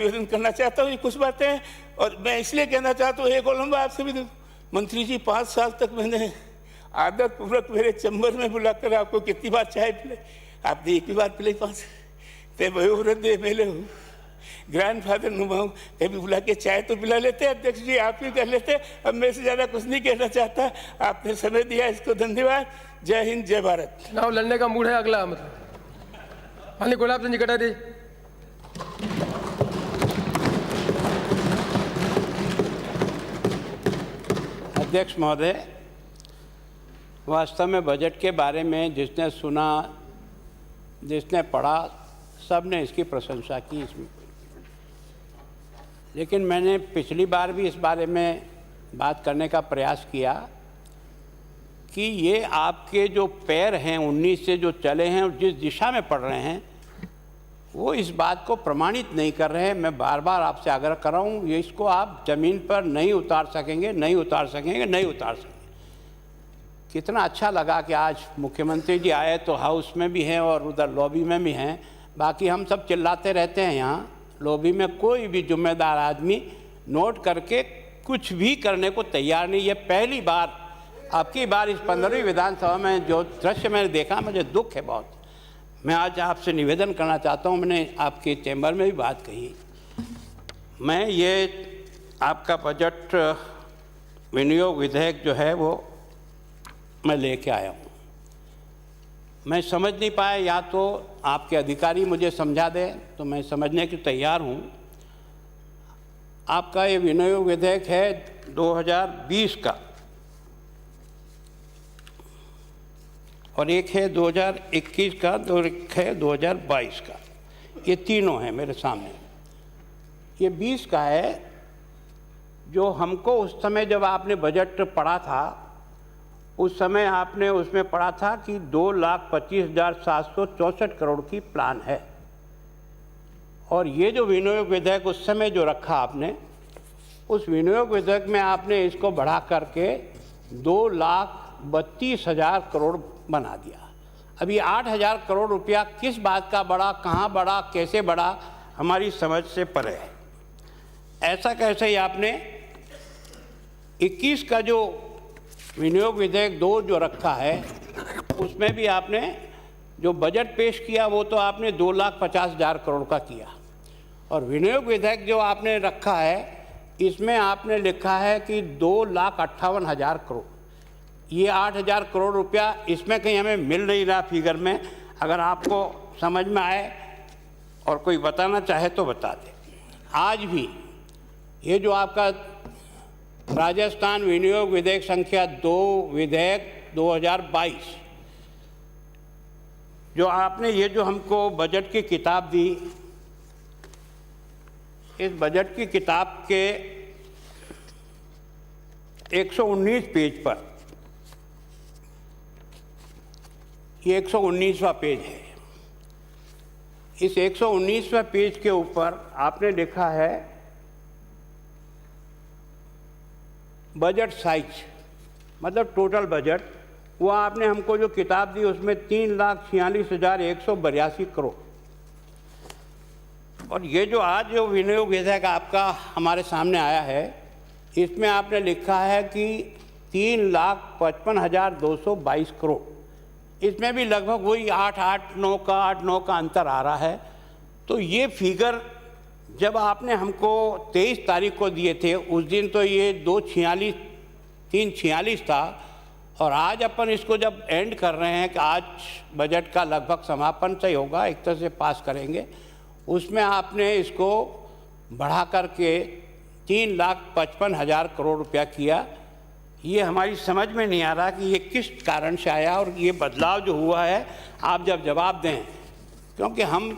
निवेदन करना चाहता हूँ ये कुछ बातें, और मैं इसलिए कहना चाहता हूँ, एक और लंबा आपसे भी मंत्री जी 5 साल तक मैंने आदत पूर्वक मेरे चैम्बर में बुलाकर आपको कितनी बार चाय पिलाई, आपने एक ही बार पिलाई 5। ते वयोवृद्ध एमएलए हूँ, ग्रैंड फादर नुमा हूँ, कभी बुला के चाय तो पिला लेते अध्यक्ष जी, आप ही कर लेते। अब मैं से ज़्यादा कुछ नहीं कहना चाहता, आपने समय दिया इसको धन्यवाद। जय हिंद, जय भारत। चुनाव लड़ने का मूड है अगला, मतलब माननीय गुलाब चंद जी कटारिया। अध्यक्ष महोदय, वास्तव में बजट के बारे में जिसने सुना, जिसने पढ़ा, सब ने इसकी प्रशंसा की इसमें। लेकिन मैंने पिछली बार भी इस बारे में बात करने का प्रयास किया कि ये आपके जो पैर हैं 19 से जो चले हैं और जिस दिशा में पढ़ रहे हैं वो इस बात को प्रमाणित नहीं कर रहे हैं। मैं बार बार आपसे आग्रह कर रहा हूँ, ये इसको आप ज़मीन पर नहीं उतार सकेंगे, नहीं उतार सकेंगे, नहीं उतार सकेंगे। कितना अच्छा लगा कि आज मुख्यमंत्री जी आए तो हाउस में भी हैं और उधर लॉबी में भी हैं। बाकी हम सब चिल्लाते रहते हैं यहाँ लॉबी में, कोई भी जिम्मेदार आदमी नोट करके कुछ भी करने को तैयार नहीं। ये पहली बार, आपकी बार इस 15वीं विधानसभा में जो दृश्य मैंने देखा, मुझे दुख है बहुत। मैं आज आपसे निवेदन करना चाहता हूँ, मैंने आपके चैम्बर में भी बात कही, मैं ये आपका बजट विनियोग विधेयक जो है वो मैं लेके आया हूँ। मैं समझ नहीं पाया, या तो आपके अधिकारी मुझे समझा दें तो मैं समझने की तैयार हूँ। आपका ये विनियोग विधेयक है 2020 का और एक है 2021 का और एक है 2022 का। ये तीनों हैं मेरे सामने। ये 20 का है जो हमको उस समय जब आपने बजट पढ़ा था, उस समय आपने उसमें पढ़ा था कि 2,25,764 करोड़ की प्लान है। और ये जो विनियोग विधेयक उस समय जो रखा आपने, उस विनियोग विधेयक में आपने इसको बढ़ा करके 2,32,000 करोड़ बना दिया। अभी 8,000 करोड़ रुपया किस बात का बढ़ा, कहाँ बढ़ा, कैसे बढ़ा, हमारी समझ से परे है। ऐसा कैसे ही आपने 21 का जो विनियोग विधेयक 2 जो रखा है, उसमें भी आपने जो बजट पेश किया वो तो आपने 2,50,000 करोड़ का किया। और विनियोग विधेयक जो आपने रखा है, इसमें आपने लिखा है कि 2,58,000 करोड़। ये 8,000 करोड़ रुपया इसमें कहीं हमें मिल नहीं रहा फिगर में। अगर आपको समझ में आए और कोई बताना चाहे तो बता दे। आज भी ये जो आपका राजस्थान विनियोग विधेयक संख्या 2 विधेयक 2022, जो आपने ये जो हमको बजट की किताब दी, इस बजट की किताब के 119 पेज पर, ये 119वां पेज है। इस 119वें पेज के ऊपर आपने लिखा है बजट साइज, मतलब टोटल बजट। वो आपने हमको जो किताब दी उसमें 3,46,182 करोड़। और ये जो आज जो विनियोग विधेयक आपका हमारे सामने आया है, इसमें आपने लिखा है कि 3,55,222 करोड़। इसमें भी लगभग वही 8-9 का अंतर आ रहा है। तो ये फिगर जब आपने हमको 23 तारीख को दिए थे, उस दिन तो ये 346 था, और आज अपन इसको जब एंड कर रहे हैं कि आज बजट का लगभग समापन से होगा, एक तरह से पास करेंगे, उसमें आपने इसको बढ़ा करके 3,55,000 करोड़ रुपया किया। ये हमारी समझ में नहीं आ रहा कि ये किस कारण से आया, और ये बदलाव जो हुआ है आप जब जवाब दें, क्योंकि हम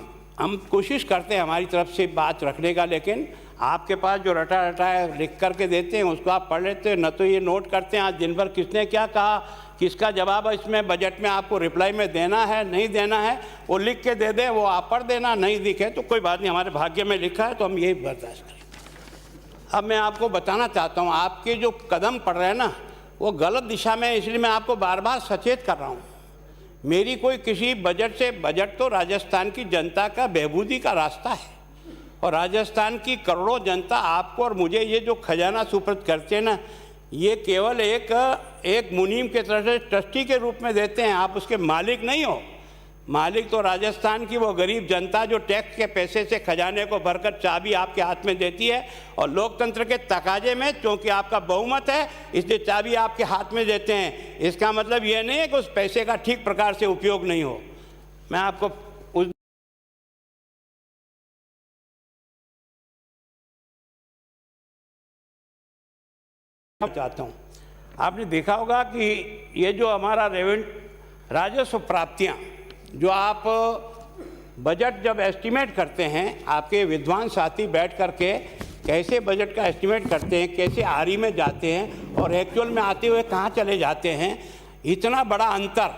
कोशिश करते हैं हमारी तरफ से बात रखने का, लेकिन आपके पास जो रटा है लिख करके देते हैं उसको आप पढ़ लेते हैं, न तो ये नोट करते हैं आज दिन भर किसने क्या कहा, किसका जवाब इसमें बजट में आपको रिप्लाई में देना है नहीं देना है, वो लिख के दे दें, वो आप पढ़ देना, नहीं दिखे तो कोई बात नहीं, हमारे भाग्य में लिखा है तो हम यही बर्दाश्त करें। अब मैं आपको बताना चाहता हूँ, आपके जो कदम पड़ रहे हैं ना वो गलत दिशा में, इसलिए मैं आपको बार बार सचेत कर रहा हूँ। मेरी कोई किसी बजट से, बजट तो राजस्थान की जनता का बहबूदी का रास्ता है, और राजस्थान की करोड़ों जनता आपको और मुझे ये जो खजाना सुपुर्द करते हैं ना, ये केवल एक मुनीम के तरफ से ट्रस्टी के रूप में देते हैं। आप उसके मालिक नहीं हो। मालिक तो राजस्थान की वो गरीब जनता जो टैक्स के पैसे से खजाने को भरकर चाबी आपके हाथ में देती है, और लोकतंत्र के तकाजे में क्योंकि आपका बहुमत है इसलिए चाबी आपके हाथ में देते हैं। इसका मतलब ये नहीं है कि उस पैसे का ठीक प्रकार से उपयोग नहीं हो। मैं आपको उस चाहता हूँ, आपने देखा होगा कि ये जो हमारा राजस्व प्राप्तियाँ जो आप बजट जब एस्टिमेट करते हैं, आपके विद्वान साथी बैठ करके कैसे बजट का एस्टिमेट करते हैं, कैसे आरी में जाते हैं और एक्चुअल में आते हुए कहाँ चले जाते हैं, इतना बड़ा अंतर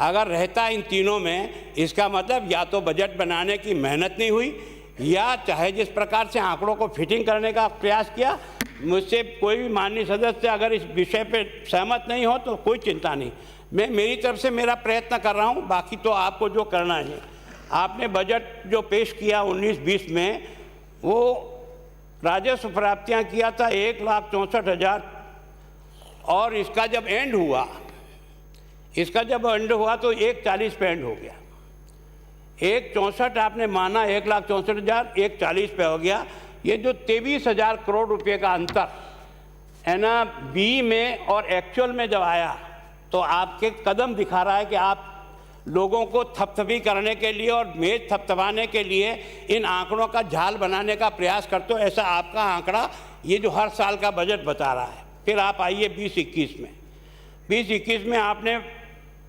अगर रहता इन तीनों में, इसका मतलब या तो बजट बनाने की मेहनत नहीं हुई, या चाहे जिस प्रकार से आंकड़ों को फिटिंग करने का प्रयास किया। मुझसे कोई भी माननीय सदस्य अगर इस विषय पे सहमत नहीं हो तो कोई चिंता नहीं, मैं मेरी तरफ से मेरा प्रयत्न कर रहा हूँ, बाकी तो आपको जो करना है। आपने बजट जो पेश किया 19-20 में, वो राजस्व प्राप्तियाँ किया था 1,64,000, और इसका जब एंड हुआ तो 1,40 पे एंड हो गया। 1,64 आपने माना, 1,64,000 1,40 पे हो गया। ये जो 23,000 करोड़ रुपए का अंतर है ना, बी में और एक्चुअल में जब आया तो आपके कदम दिखा रहा है कि आप लोगों को थपथपी करने के लिए और मेज थपथपाने के लिए इन आंकड़ों का जाल बनाने का प्रयास करते हो। ऐसा आपका आंकड़ा ये जो हर साल का बजट बता रहा है। फिर आप आइए 20-21 में। 20-21 में आपने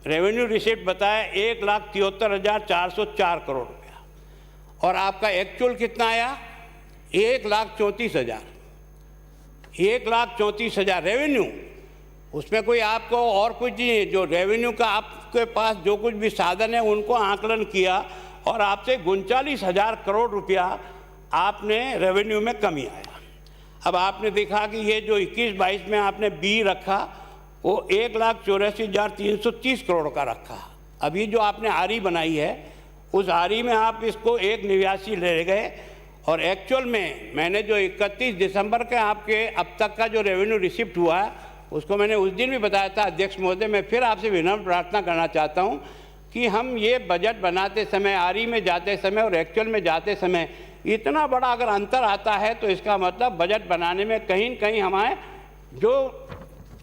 रेवेन्यू रिसिप्ट बताया 1,73,404 करोड़ रुपया, और आपका एक्चुअल कितना आया 1,34,000। 1,34,000 रेवेन्यू, उसमें कोई आपको और कुछ नहीं, जो रेवेन्यू का आपके पास जो कुछ भी साधन है उनको आकलन किया और आपसे 39,000 करोड़ रुपया आपने रेवेन्यू में कमी आया। अब आपने देखा कि ये जो 21-22 में आपने बी रखा वो 1,84,330 करोड़ का रखा। अभी जो आपने आरी बनाई है उस आरी में आप इसको 1,89 ले गए, और एक्चुअल में मैंने जो 31 दिसंबर के आपके अब तक का जो रेवेन्यू रिसिप्ट हुआ है उसको मैंने उस दिन भी बताया था। अध्यक्ष महोदय, मैं फिर आपसे विनम्र प्रार्थना करना चाहता हूं कि हम ये बजट बनाते समय, आरी में जाते समय और एक्चुअल में जाते समय इतना बड़ा अगर अंतर आता है तो इसका मतलब बजट बनाने में कहीं न कहीं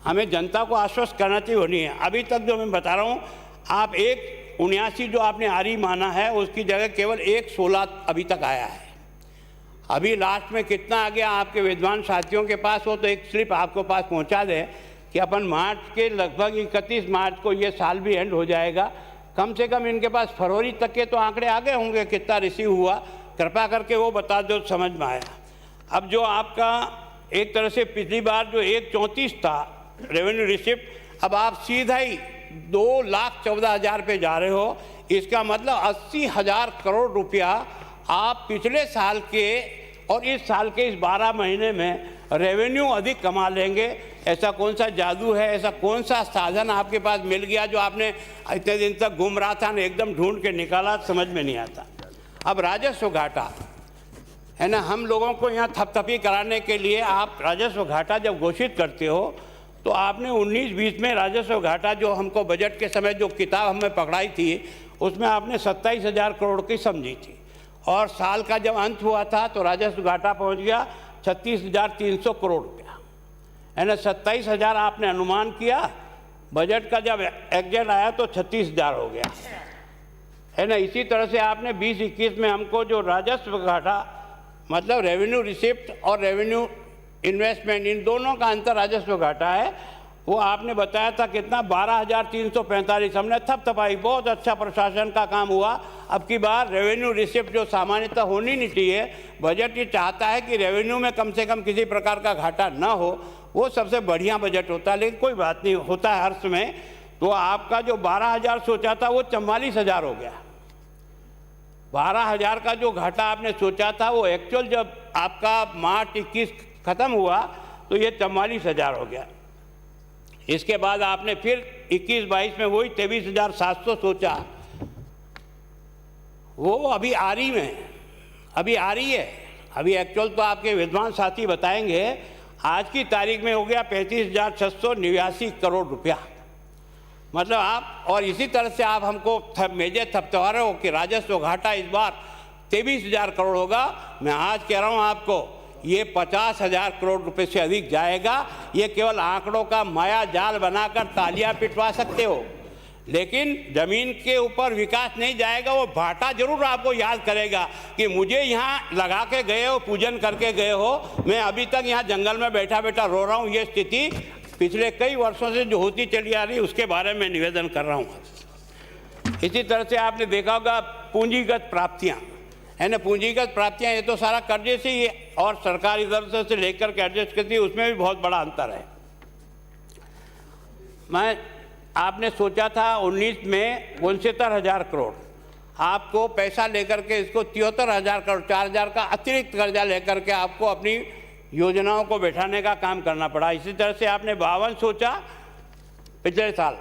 हमें जनता को आश्वस्त करना चाहिए होनी है। अभी तक जो मैं बता रहा हूँ, आप 1,79 जो आपने आरी माना है उसकी जगह केवल 1,16 अभी तक आया है। अभी लास्ट में कितना आ गया आपके विद्वान साथियों के पास हो तो एक स्लिप आपको पास पहुंचा दे कि अपन मार्च के लगभग 31 मार्च को ये साल भी एंड हो जाएगा। कम से कम इनके पास फरवरी तक के तो आंकड़े आ गए होंगे कितना रिसीव हुआ, कृपा करके वो बता दो, समझ में आया। अब जो आपका एक तरह से पिछली बार जो 1,34 था रेवेन्यू रिसिप्ट, अब आप सीधा ही 2,14,000 पे जा रहे हो। इसका मतलब 80,000 करोड़ रुपया आप पिछले साल के और इस साल के इस 12 महीने में रेवेन्यू अधिक कमा लेंगे। ऐसा कौन सा जादू है, ऐसा कौन सा साधन आपके पास मिल गया जो आपने इतने दिन तक घूम रहा था ना, एकदम ढूंढ के निकाला, समझ में नहीं आता। अब राजस्व घाटा है ना, हम लोगों को यहाँ थपथपी कराने के लिए आप राजस्व घाटा जब घोषित करते हो तो आपने 19-20 में राजस्व घाटा जो हमको बजट के समय जो किताब हमें पकड़ाई थी उसमें आपने 27,000 करोड़ की समझी थी, और साल का जब अंत हुआ था तो राजस्व घाटा पहुंच गया 36,300 करोड़ रुपया, है ना। 27,000 आपने अनुमान किया, बजट का जब एग्जेक्ट आया तो 36,000 हो गया, है ना। इसी तरह से आपने 20-21 में हमको जो राजस्व घाटा मतलब रेवेन्यू रिसिप्ट और रेवेन्यू इन्वेस्टमेंट इन दोनों का अंतर राजस्व घाटा है, वो आपने बताया था कितना 12,345। हमने थपथपाई, बहुत अच्छा प्रशासन का काम हुआ। अब की बार रेवेन्यू रिसिप्ट जो सामान्यतः होनी नहीं चाहिए, बजट ये चाहता है कि रेवेन्यू में कम से कम किसी प्रकार का घाटा ना हो, वो सबसे बढ़िया बजट होता है, लेकिन कोई बात नहीं, होता है हर समय। तो आपका जो 12,000 सोचा था वो 44,000 हो गया। 12,000 का जो घाटा आपने सोचा था वो एक्चुअल जब आपका मार्च 21 खत्म हुआ तो ये 44,000 हो गया। इसके बाद आपने फिर 21-22 में वही 23,700 सोचा, वो अभी आ रही है। अभी एक्चुअल तो आपके विद्वान साथी बताएंगे, आज की तारीख में हो गया 35,689 करोड़ रुपया। मतलब आप, और इसी तरह से आप हमको मेजर थपथपा रहे हो कि राजस्व घाटा इस बार 23,000 करोड़ होगा। मैं आज कह रहा हूँ आपको, ये 50,000 करोड़ रुपए से अधिक जाएगा। ये केवल आंकड़ों का माया जाल बनाकर तालियां पिटवा सकते हो, लेकिन जमीन के ऊपर विकास नहीं जाएगा। वो भाटा जरूर आपको याद करेगा कि मुझे यहाँ लगा के गए हो, पूजन करके गए हो, मैं अभी तक यहाँ जंगल में बैठा बैठा रो रहा हूँ। ये स्थिति पिछले कई वर्षों से जो होती चली आ रही, उसके बारे में निवेदन कर रहा हूँ। इसी तरह से आपने देखा होगा पूंजीगत प्राप्तियाँ, है ना, पूंजीगत प्राप्तियाँ, ये तो सारा कर्जे से ही है, और सरकार इधर से लेकर के एडजस्ट करती है, उसमें भी बहुत बड़ा अंतर है। आपने सोचा था 19 में 69,000 करोड़, आपको पैसा लेकर के इसको 73,000 करोड़, 4,000 का अतिरिक्त कर्जा लेकर के आपको अपनी योजनाओं को बैठाने का काम करना पड़ा। इसी तरह से आपने 52 सोचा पिछले साल,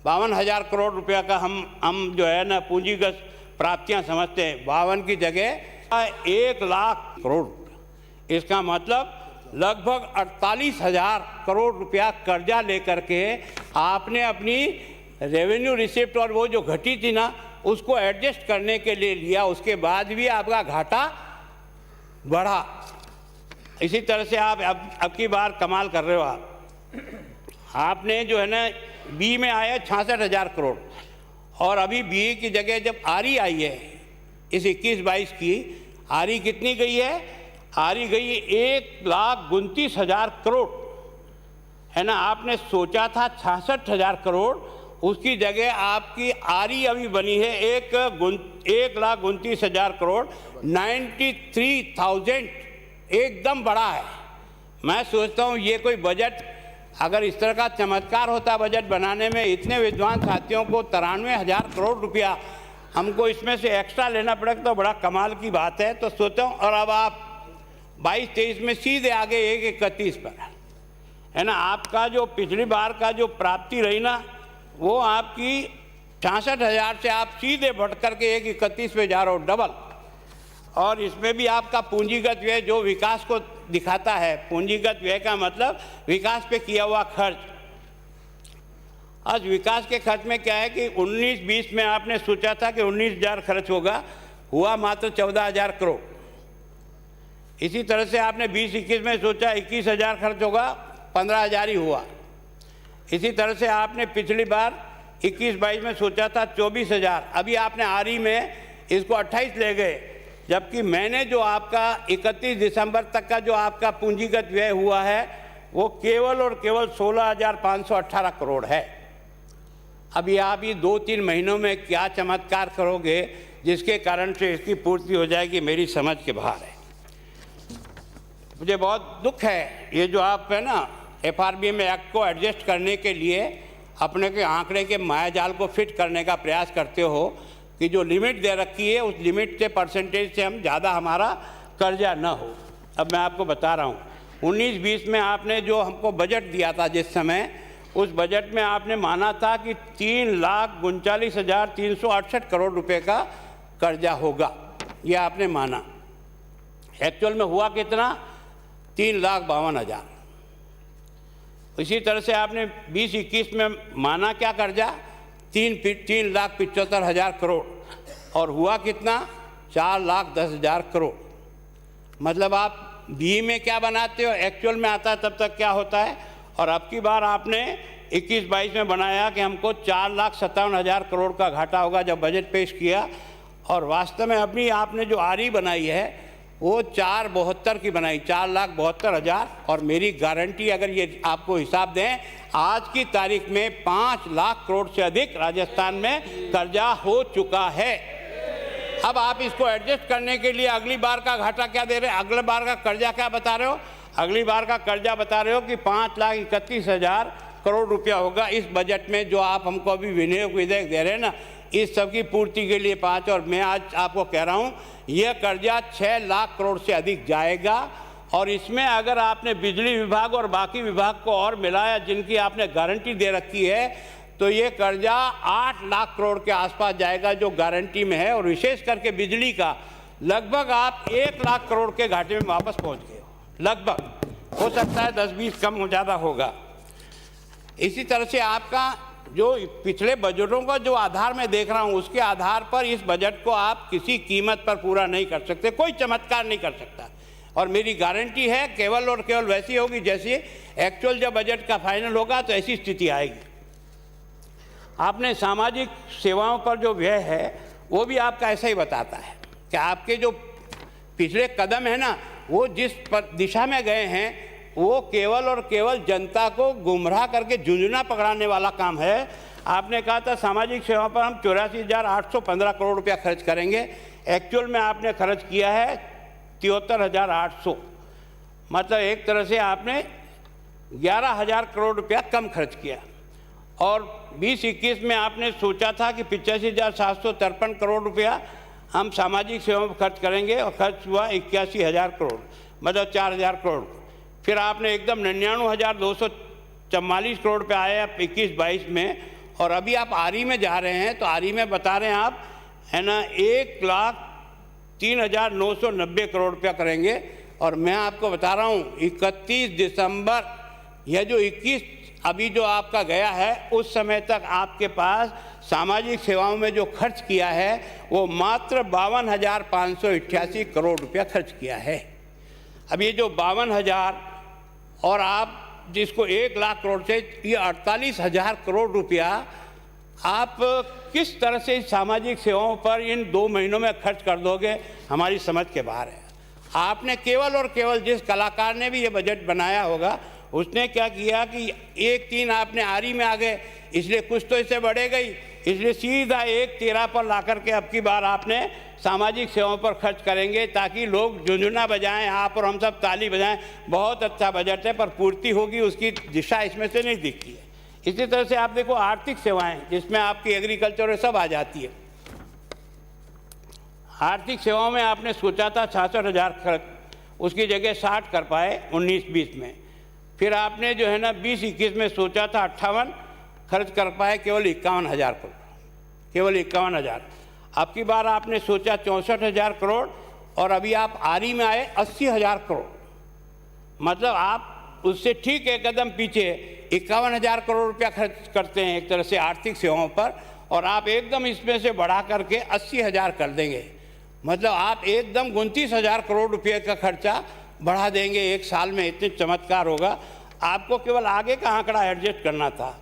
52,000 करोड़ रुपया का हम जो है ना पूंजीगत प्राप्तियां समझते हैं। 52 की जगह 1 लाख करोड़, इसका मतलब लगभग 48,000 करोड़ रुपया कर्जा लेकर के आपने अपनी रेवेन्यू रिसिप्ट और वो जो घटी थी ना, उसको एडजस्ट करने के लिए लिया। उसके बाद भी आपका घाटा बढ़ा। इसी तरह से आप अब की बार कमाल कर रहे हो। आपने जो है ना बी में आया 66,000 करोड़, और अभी बी की जगह जब आरी आई है इस 21-22 की, आरी कितनी गई है? आरी गई 1,29,000 करोड़, है ना। आपने सोचा था 66,000 करोड़, उसकी जगह आपकी आरी अभी बनी है 1,29,000 करोड़, 93,000, एकदम बड़ा है। मैं सोचता हूँ ये कोई बजट, अगर इस तरह का चमत्कार होता बजट बनाने में, इतने विद्वान साथियों को 93,000 करोड़ रुपया हमको इसमें से एक्स्ट्रा लेना पड़ेगा, तो बड़ा कमाल की बात है। तो सोचता हूँ, और अब आप 22-23 में सीधे आगे 1,31 पर, है ना। आपका जो पिछली बार का जो प्राप्ति रही ना, वो आपकी 66,000 से आप सीधे बढ़ करके 1,31 पे जा रहे हो, डबल। और इसमें भी आपका पूंजीगत व्यय जो विकास को दिखाता है, पूंजीगत व्यय का मतलब विकास पे किया हुआ खर्च। आज विकास के खर्च में क्या है कि 19-20 में आपने सोचा था कि 19,000 खर्च होगा, हुआ मात्र 14,000 करोड़। इसी तरह से आपने 20-21 में सोचा 21,000 खर्च होगा, 15,000 ही हुआ। इसी तरह से आपने पिछली बार 21-22 में सोचा था 24,000, अभी आपने आरी में इसको 28 ले गए, जबकि मैंने जो आपका 31 दिसंबर तक का जो आपका पूंजीगत व्यय हुआ है वो केवल और केवल 16,518 करोड़ है। अभी आप ये 2-3 महीनों में क्या चमत्कार करोगे जिसके कारण से इसकी पूर्ति हो जाएगी, मेरी समझ के बाहर है। मुझे बहुत दुख है, ये जो आप है ना FRBM एक्ट को एडजस्ट करने के लिए अपने के आंकड़े के मायाजाल को फिट करने का प्रयास करते हो कि जो लिमिट दे रखी है उस लिमिट से परसेंटेज से हम ज़्यादा हमारा कर्जा न हो। अब मैं आपको बता रहा हूँ, 19-20 में आपने जो हमको बजट दिया था जिस समय, उस बजट में आपने माना था कि 3,39,368 करोड़ रुपए का कर्जा होगा, ये आपने माना। एक्चुअल में हुआ कितना? 3,52,000। इसी तरह से आपने 20-21 में माना क्या कर्जा? 3,75,000 करोड़, और हुआ कितना? 4,10,000 करोड़। मतलब आप बी में क्या बनाते हो, एक्चुअल में आता है तब तक क्या होता है। और अब की बार आपने 21-22 में बनाया कि हमको 4,57,000 करोड़ का घाटा होगा जब बजट पेश किया, और वास्तव में अपनी आपने जो आरी बनाई है वो 4,72 की बनाई, 4,72,000। और मेरी गारंटी, अगर ये आपको हिसाब दें, आज की तारीख में 5 लाख करोड़ से अधिक राजस्थान में कर्जा हो चुका है। अब आप इसको एडजस्ट करने के लिए अगली बार का घाटा क्या दे रहे हैं, अगली बार का कर्जा क्या बता रहे हो? अगली बार का कर्जा बता रहे हो कि 5,31,000 करोड़ रुपया होगा इस बजट में, जो आप हमको अभी विनियोग विधेयक दे रहे हैं ना, इस सब की पूर्ति के लिए 5। और मैं आज आपको कह रहा हूँ यह कर्जा 6 लाख करोड़ से अधिक जाएगा। और इसमें अगर आपने बिजली विभाग और बाकी विभाग को और मिलाया जिनकी आपने गारंटी दे रखी है, तो ये कर्जा 8 लाख करोड़ के आसपास जाएगा जो गारंटी में है। और विशेष करके बिजली का लगभग आप 1 लाख करोड़ के घाटे में वापस पहुंच गए हो। लगभग, हो सकता है 10-20 कम हो ज़्यादा होगा। इसी तरह से आपका जो पिछले बजटों का जो आधार मैं देख रहा हूँ, उसके आधार पर इस बजट को आप किसी कीमत पर पूरा नहीं कर सकते, कोई चमत्कार नहीं कर सकता। और मेरी गारंटी है केवल और केवल वैसी होगी जैसी एक्चुअल जब बजट का फाइनल होगा तो ऐसी स्थिति आएगी। आपने सामाजिक सेवाओं पर जो व्यय है वो भी आपका ऐसा ही बताता है कि आपके जो पिछले कदम है ना, वो जिस दिशा में गए हैं वो केवल और केवल जनता को गुमराह करके झुंझुना पकड़ाने वाला काम है। आपने कहा था सामाजिक सेवाओं पर हम 84,815 करोड़ रुपया खर्च करेंगे, एक्चुअल में आपने खर्च किया है 73,800, मतलब एक तरह से आपने 11,000 करोड़ रुपया कम खर्च किया। और 20-21 में आपने सोचा था कि 85,753 करोड़ रुपया हम सामाजिक सेवाओं पर खर्च करेंगे और खर्च हुआ 81,000 करोड़, मतलब 4,000 करोड़। फिर आपने एकदम 99,244 करोड़ पे आए आप 21-22 में, और अभी आप आरी में जा रहे हैं तो आरी में बता रहे हैं आप, है ना, 1,03,990 करोड़ रुपया करेंगे। और मैं आपको बता रहा हूँ 31 दिसंबर, यह जो 21 अभी जो आपका गया है, उस समय तक आपके पास सामाजिक सेवाओं में जो खर्च किया है वो मात्र 52,588 करोड़ रुपया खर्च किया है। अब ये जो 52,000 और आप जिसको 1 लाख करोड़ से ये 48,000 करोड़ रुपया आप किस तरह से सामाजिक सेवाओं पर इन 2 महीनों में खर्च कर दोगे, हमारी समझ के बाहर है। आपने केवल और केवल जिस कलाकार ने भी ये बजट बनाया होगा उसने क्या किया कि 1-3 आपने आरी में आ गए, इसलिए कुछ तो इससे बढ़े गई, इसलिए सीधा 1-13 पर ला करके अब की बार आपने सामाजिक सेवाओं पर खर्च करेंगे ताकि लोग झुंझुना बजाएं, आप और हम सब ताली बजाएं। बहुत अच्छा बजट है, पर पूर्ति होगी उसकी दिशा इसमें से नहीं दिखती है। इसी तरह से आप देखो आर्थिक सेवाएं, जिसमें आपकी एग्रीकल्चर सब आ जाती है। आर्थिक सेवाओं में आपने सोचा था 66,000 खर्च, उसकी जगह 60 कर पाए 19-20 में। फिर आपने जो है ना 20-21 में सोचा था 58 खर्च कर पाए केवल 51,000 करोड़, केवल 51,000। अब की बार आपने सोचा 64,000 करोड़ और अभी आप आरी में आए 80,000 करोड़, मतलब आप उससे ठीक एक कदम पीछे 51,000 करोड़ रुपया खर्च करते हैं एक तरह से आर्थिक सेवाओं पर, और आप एकदम इसमें से बढ़ा करके 80,000 कर देंगे, मतलब आप एकदम 29,000 करोड़ रुपये का खर्चा बढ़ा देंगे एक साल में। इतने चमत्कार होगा। आपको केवल आगे का आंकड़ा एडजस्ट करना था।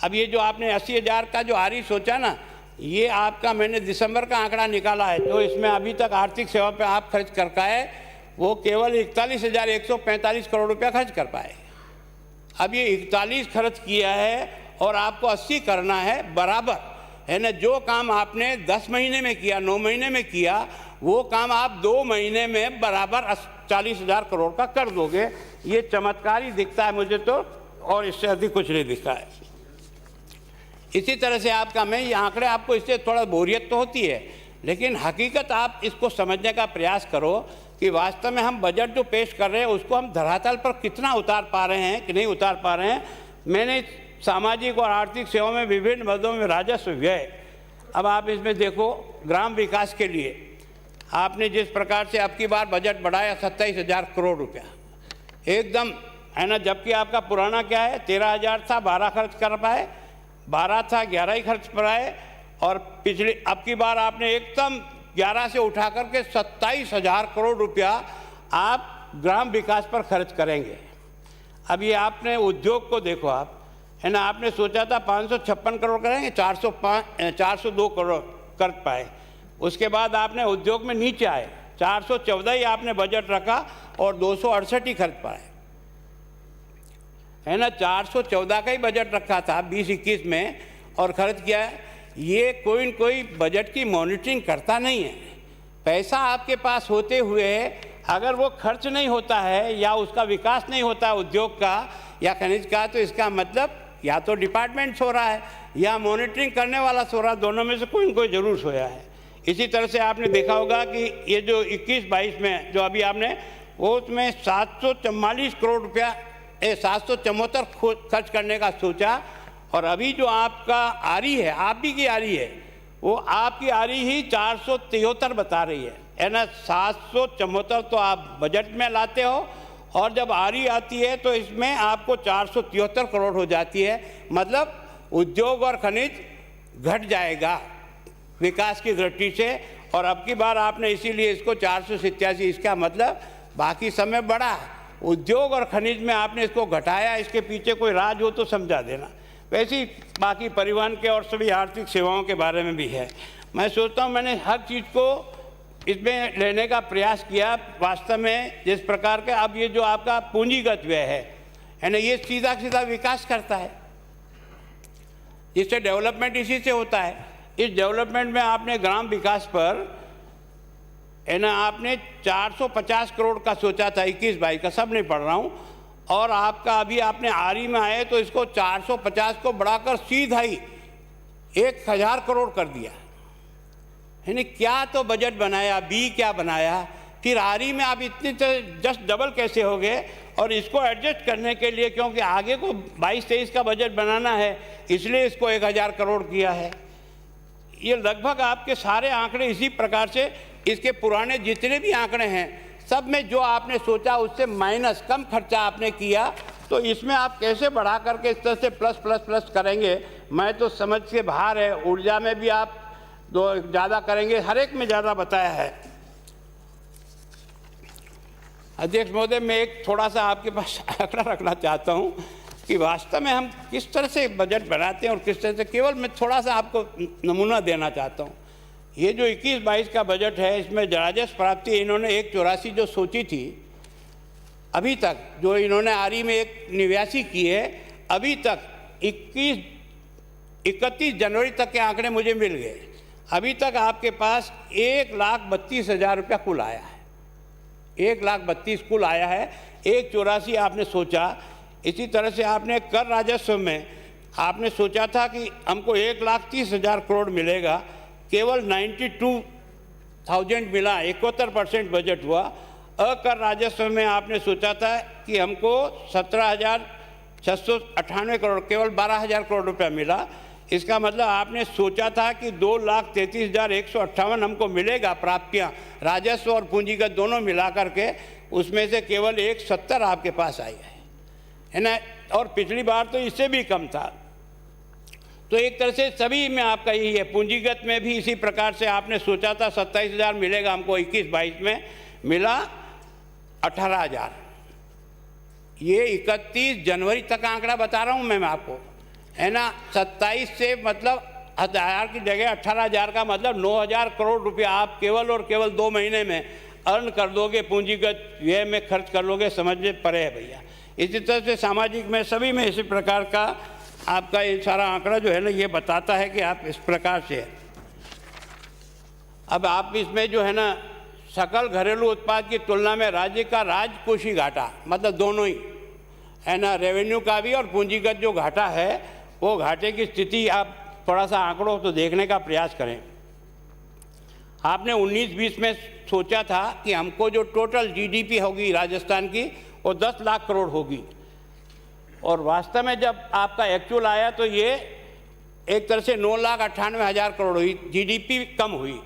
अब ये जो आपने 80,000 का जो आरी सोचा ना, ये आपका मैंने दिसंबर का आंकड़ा निकाला है, तो इसमें अभी तक आर्थिक सेवा पे आप खर्च कर पाए वो केवल 41,145 करोड़ रुपया खर्च कर पाए। अब ये 41 खर्च किया है और आपको 80 करना है बराबर, है ना। जो काम आपने 10 महीने में किया, 9 महीने में किया, वो काम आप 2 महीने में बराबर 40,000 करोड़ का कर दोगे। ये चमत्कार ही दिखता है मुझे तो, और इससे अधिक कुछ नहीं दिखता है। इसी तरह से आपका, मैं ये आंकड़े आपको इससे थोड़ा बोरियत तो होती है, लेकिन हकीकत आप इसको समझने का प्रयास करो कि वास्तव में हम बजट जो पेश कर रहे हैं उसको हम धरातल पर कितना उतार पा रहे हैं कि नहीं उतार पा रहे हैं। मैंने सामाजिक और आर्थिक सेवाओं में विभिन्न मदों में राजस्व व्यय, अब आप इसमें देखो ग्राम विकास के लिए आपने जिस प्रकार से अब की बार बजट बढ़ाया 27,000 करोड़ रुपया एकदम, है ना, जबकि आपका पुराना क्या है 13,000 था, 12 खर्च कर पाए, 12 था 11 ही खर्च पर आए, और पिछली अब की बार आपने एकदम 11 से उठा करके 27,000 करोड़ रुपया आप ग्राम विकास पर खर्च करेंगे। अब ये आपने उद्योग को देखो आप, है ना, आपने सोचा था 556 करोड़ करेंगे, 402 करोड़ कर पाए। उसके बाद आपने उद्योग में नीचे आए, 414 ही आपने बजट रखा और 268 ही खर्च पाए, है ना। 414 का ही बजट रखा था 20-21 में और खर्च किया। ये कोई न कोई बजट की मॉनिटरिंग करता नहीं है। पैसा आपके पास होते हुए अगर वो खर्च नहीं होता है या उसका विकास नहीं होता उद्योग का या खनिज का, तो इसका मतलब या तो डिपार्टमेंट सो रहा है या मॉनिटरिंग करने वाला सो रहा है, दोनों में से कोई न कोई जरूर सोया है। इसी तरह से आपने देखा होगा कि ये जो 21-22 में जो अभी आपने, वो उसमें 744 करोड़ रुपया 774 खर्च करने का सोचा, और अभी जो आपका आरी है, आप भी की आरी है, वो आपकी आरी ही 473 बता रही है। है ना 774 तो आप बजट में लाते हो, और जब आरी आती है तो इसमें आपको 473 करोड़ हो जाती है। मतलब उद्योग और खनिज घट जाएगा विकास की दृष्टि से, और अब की बार आपने इसीलिए इसको 487, इसका मतलब बाकी समय बढ़ा, उद्योग और खनिज में आपने इसको घटाया। इसके पीछे कोई राज हो तो समझा देना। वैसे ही बाकी परिवहन के और सभी आर्थिक सेवाओं के बारे में भी है। मैं सोचता हूँ मैंने हर चीज़ को इसमें लेने का प्रयास किया। वास्तव में जिस प्रकार का अब ये जो आपका पूंजीगत व्यय है ना, ये सीधा सीधा विकास करता है, इससे डेवलपमेंट इसी से होता है। इस डेवलपमेंट में आपने ग्राम विकास पर है ना आपने 450 करोड़ का सोचा था, 21-22 का सब नहीं पढ़ रहा हूँ, और आपका अभी आपने आरी में आए तो इसको 450 को बढ़ाकर सीधा ही 1000 करोड़ कर दिया। यानी क्या तो बजट बनाया, बी क्या बनाया, फिर आरी में आप इतने जस्ट डबल कैसे हो गए। और इसको एडजस्ट करने के लिए, क्योंकि आगे को 22-23 का बजट बनाना है, इसलिए इसको 1000 करोड़ किया है। ये लगभग आपके सारे आंकड़े इसी प्रकार से, इसके पुराने जितने भी आंकड़े हैं सब में जो आपने सोचा उससे माइनस कम खर्चा आपने किया। तो इसमें आप कैसे बढ़ा करके इस तरह से प्लस प्लस प्लस करेंगे, मैं तो समझ के बाहर है। ऊर्जा में भी आप ज़्यादा करेंगे, हर एक में ज़्यादा बताया है। अध्यक्ष महोदय, मैं एक थोड़ा सा आपके पास आंकड़ा रखना चाहता हूँ कि वास्तव में हम किस तरह से बजट बनाते हैं और किस तरह से, केवल मैं थोड़ा सा आपको नमूना देना चाहता हूँ। ये जो 21-22 का बजट है, इसमें राजस्व प्राप्ति इन्होंने 184 जो सोची थी, अभी तक जो इन्होंने आरी में 189 की है, अभी तक 31 जनवरी तक के आंकड़े मुझे मिल गए। अभी तक आपके पास 1,32,000 रुपया कुल आया है, 1,32,000 कुल आया है। 184 आपने सोचा। इसी तरह से आपने कर राजस्व में आपने सोचा था कि हमको 1,30,000 करोड़ मिलेगा, केवल 92,000 मिला, 71% बजट हुआ। अकर राजस्व में आपने सोचा था कि हमको 17,698 करोड़, केवल 12,000 करोड़ रुपया मिला। इसका मतलब आपने सोचा था कि 2,33,158 हमको मिलेगा प्राप्तियाँ, राजस्व और पूंजीगत दोनों मिला करके, उसमें से केवल 170 आपके पास आई है ना, और पिछली बार तो इससे भी कम था। तो एक तरह से सभी में आपका यही है। पूंजीगत में भी इसी प्रकार से आपने सोचा था 27,000 मिलेगा हमको, 21-22 में मिला 18,000। ये 31 जनवरी तक आंकड़ा बता रहा हूँ मैं आपको, है ना। 27 से मतलब 1000 की जगह 18,000 का मतलब 9,000 करोड़ रुपया आप केवल और केवल 2 महीने में अर्न कर दोगे, पूंजीगत व्यय में खर्च कर लोगे। समझने पड़े है भैया। इसी तरह से सामाजिक में सभी में इसी प्रकार का आपका ये सारा आंकड़ा जो है ना, ये बताता है कि आप इस प्रकार से है। अब आप इसमें जो है ना, सकल घरेलू उत्पाद की तुलना में राज्य का राजकोषीय घाटा, मतलब दोनों ही है ना, रेवेन्यू का भी और पूंजीगत जो घाटा है, वो घाटे की स्थिति आप थोड़ा सा आंकड़ों तो देखने का प्रयास करें। आपने 19-20 में सोचा था कि हमको जो टोटल जीडीपी होगी राजस्थान की, वो 10 लाख करोड़ होगी, और वास्तव में जब आपका एक्चुअल आया तो ये एक तरह से 9,98,000 करोड़ हुई, जीडीपी कम हुई।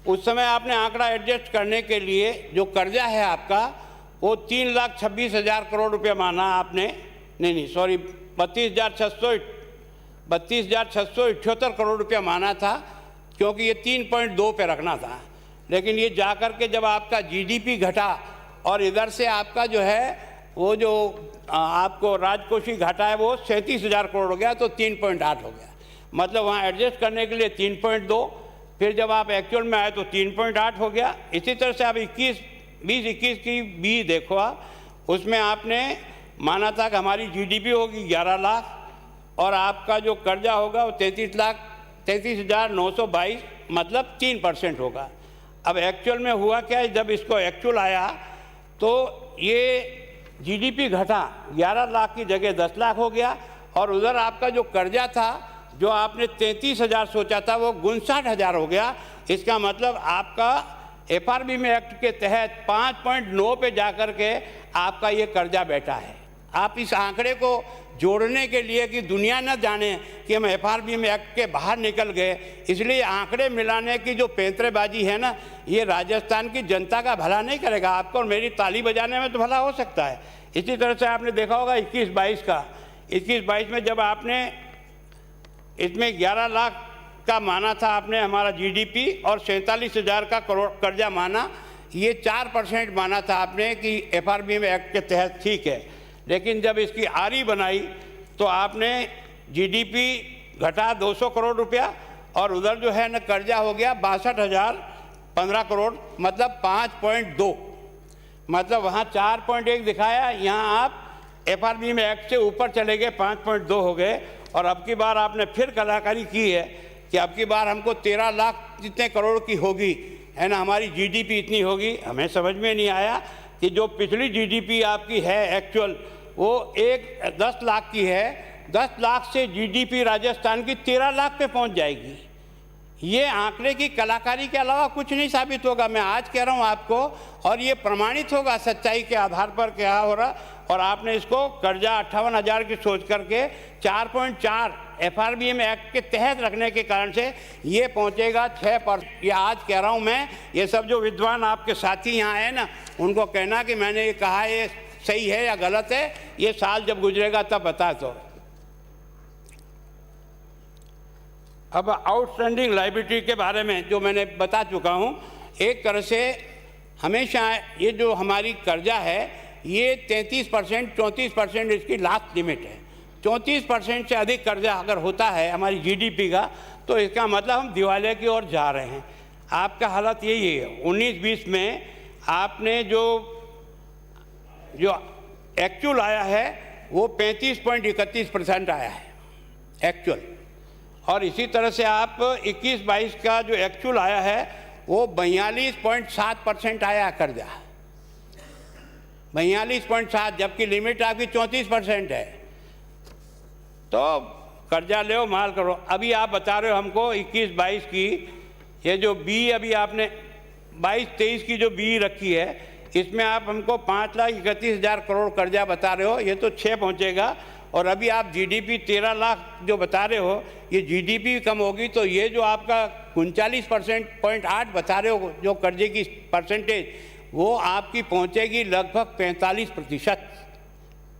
उस समय आपने आंकड़ा एडजस्ट करने के लिए जो कर्जा है आपका, वो 3,26,000 करोड़ रुपया माना आपने, नहीं सॉरी 32,678 करोड़ रुपया माना था, क्योंकि ये 3.2 पे रखना था। लेकिन ये जा कर के जब आपका जीडीपी घटा और इधर से आपका जो है वो जो आपको राजकोषीय घाटा है वो 37,000 करोड़ हो गया, तो 3.8 हो गया। मतलब वहाँ एडजस्ट करने के लिए 3.2, फिर जब आप एक्चुअल में आए तो 3.8 हो गया। इसी तरह से आप 20-21 की भी देखो आप, उसमें आपने माना था कि हमारी जीडीपी होगी 11 लाख और आपका जो कर्जा होगा वो 33,922, मतलब 3% होगा। अब एक्चुअल में हुआ क्या है, जब इसको एक्चुअल आया तो ये जीडीपी घटा, 11 लाख की जगह 10 लाख हो गया, और उधर आपका जो कर्जा था, जो आपने 33,000 सोचा था, वो 59,000 हो गया। इसका मतलब आपका एफआरबी में एक्ट के तहत 5.9 पे जाकर के आपका ये कर्जा बैठा है। आप इस आंकड़े को जोड़ने के लिए कि दुनिया न जाने कि हम FRBM एक्ट के बाहर निकल गए, इसलिए आंकड़े मिलाने की जो पैंतरेबाजी है ना, ये राजस्थान की जनता का भला नहीं करेगा। आपको और मेरी ताली बजाने में तो भला हो सकता है। इसी तरह से आपने देखा होगा 21-22 का, 21-22 में जब आपने इसमें 11 लाख का माना था आपने हमारा GDP और 47,000 का करोड़ कर्जा माना, ये 4% माना था आपने कि FRBM एक्ट के तहत ठीक है। लेकिन जब इसकी आरी बनाई तो आपने GDP घटा 200 करोड़ रुपया और उधर जो है ना कर्जा हो गया 62,015 करोड़, मतलब 5.2, मतलब वहाँ 4.1 दिखाया, यहाँ आप FRBM एक्ट से ऊपर चले गए, 5.2 हो गए। और अब की बार आपने फिर कलाकारी की है कि अब की बार हमको 13 लाख जितने करोड़ की होगी, है ना, हमारी GDP इतनी होगी। हमें समझ में नहीं आया कि जो पिछली GDP आपकी है एक्चुअल वो 10 लाख की है, 10 लाख से GDP राजस्थान की 13 लाख पे पहुंच जाएगी। ये आंकड़े की कलाकारी के अलावा कुछ नहीं साबित होगा। मैं आज कह रहा हूं आपको, और ये प्रमाणित होगा सच्चाई के आधार पर क्या हो रहा। और आपने इसको कर्जा 58,000 की सोच करके 4.4 FRBM एक्ट के तहत रखने के कारण से ये पहुंचेगा 6%। ये आज कह रहा हूं मैं, ये सब जो विद्वान आपके साथी यहाँ हैं ना, उनको कहना कि मैंने ये कहा ये सही है या गलत है, ये साल जब गुजरेगा तब बता दो। अब आउटस्टैंडिंग लायबिलिटी के बारे में जो मैंने बता चुका हूं, एक तरह से हमेशा ये जो हमारी कर्जा है ये 33%, 34% इसकी लास्ट लिमिट है। 34% से अधिक कर्जा अगर होता है हमारी GDP का, तो इसका मतलब हम दिवालिया की ओर जा रहे हैं। आपका हालत यही है। 19-20 में आपने जो एक्चुअल आया है वो 35.31% आया है एक्चुअल, और इसी तरह से आप 21-22 का जो एक्चुअल आया है वो 42.7% आया कर्जा, 42.7, जबकि लिमिट आपकी 34% है। तो कर्जा लो माल करो। अभी आप बता रहे हो हमको 21-22 की ये जो बी अभी आपने 22-23 की जो बी रखी है, इसमें आप हमको 5,31,000 करोड़ कर्जा बता रहे हो, ये तो 6 पहुंचेगा। और अभी आप GDP 13 लाख जो बता रहे हो, ये GDP कम होगी तो ये जो आपका 39.8 बता रहे हो जो कर्जे की परसेंटेज, वो आपकी पहुंचेगी लगभग 45%।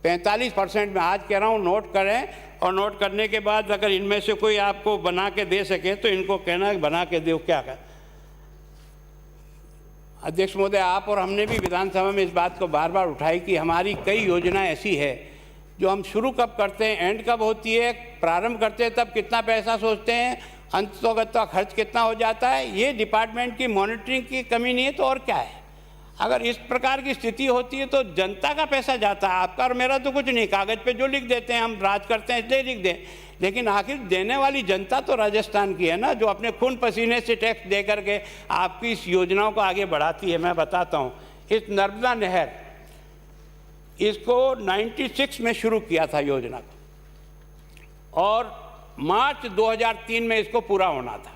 45% में आज कह रहा हूँ, नोट करें। और नोट करने के बाद अगर इनमें से कोई आपको बना के दे सके तो इनको कहना बना के दो। क्या कर अध्यक्ष महोदय, आप और हमने भी विधानसभा में इस बात को बार बार उठाई कि हमारी कई योजना ऐसी है जो हम शुरू कब करते हैं, एंड कब होती है, प्रारंभ करते हैं तब कितना पैसा सोचते हैं, अंततोगत खर्च कितना हो जाता है। ये डिपार्टमेंट की मॉनिटरिंग की कमी नहीं है तो और क्या है। अगर इस प्रकार की स्थिति होती है तो जनता का पैसा जाता है, आपका और मेरा तो कुछ नहीं। कागज़ पे जो लिख देते हैं, हम राज करते हैं इसलिए लिख दें, लेकिन आखिर देने वाली जनता तो राजस्थान की है ना, जो अपने खून पसीने से टैक्स दे करके आपकी इस योजनाओं को आगे बढ़ाती है। मैं बताता हूँ, इस नर्मदा नहर, इसको 96 में शुरू किया था योजना को, और मार्च 2003 में इसको पूरा होना था।